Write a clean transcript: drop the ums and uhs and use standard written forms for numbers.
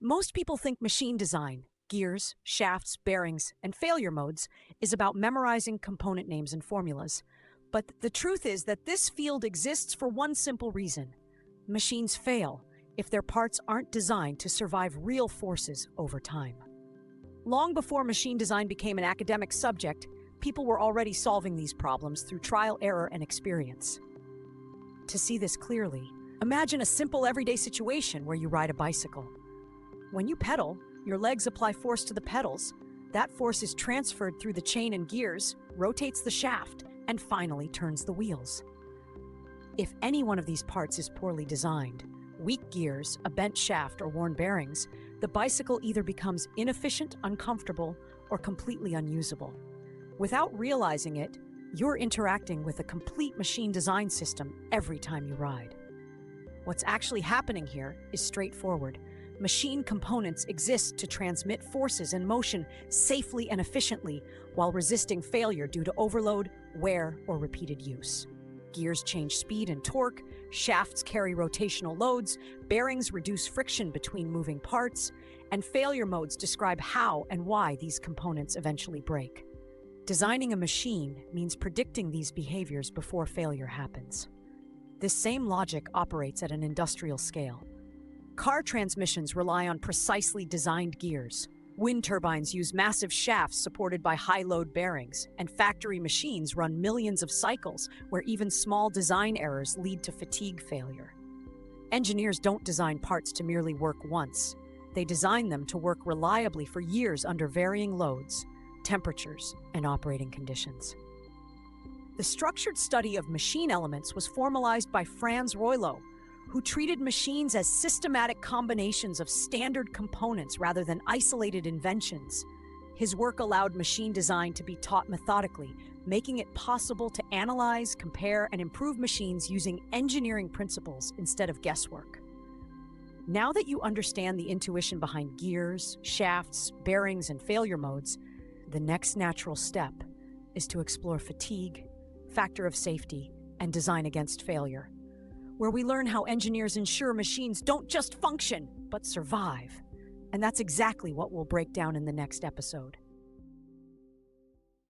Most people think machine design, gears, shafts, bearings, and failure modes, is about memorizing component names and formulas. But the truth is that this field exists for one simple reason. Machines fail if their parts aren't designed to survive real forces over time. Long before machine design became an academic subject, people were already solving these problems through trial, error, and experience. To see this clearly, imagine a simple everyday situation where you ride a bicycle. When you pedal, your legs apply force to the pedals. That force is transferred through the chain and gears, rotates the shaft, and finally turns the wheels. If any one of these parts is poorly designed, weak gears, a bent shaft, or worn bearings, the bicycle either becomes inefficient, uncomfortable, or completely unusable. Without realizing it, you're interacting with a complete machine design system every time you ride. What's actually happening here is straightforward. Machine components exist to transmit forces and motion safely and efficiently while resisting failure due to overload, wear, or repeated use. Gears change speed and torque, shafts carry rotational loads, bearings reduce friction between moving parts, and failure modes describe how and why these components eventually break. Designing a machine means predicting these behaviors before failure happens. This same logic operates at an industrial scale. Car transmissions rely on precisely designed gears. Wind turbines use massive shafts supported by high-load bearings, and factory machines run millions of cycles where even small design errors lead to fatigue failure. Engineers don't design parts to merely work once. They design them to work reliably for years under varying loads, temperatures, and operating conditions. The structured study of machine elements was formalized by Franz Reuleaux, who treated machines as systematic combinations of standard components rather than isolated inventions. His work allowed machine design to be taught methodically, making it possible to analyze, compare, and improve machines using engineering principles instead of guesswork. Now that you understand the intuition behind gears, shafts, bearings, and failure modes, the next natural step is to explore fatigue, factor of safety, and design against failure, where we learn how engineers ensure machines don't just function, but survive. And that's exactly what we'll break down in the next episode.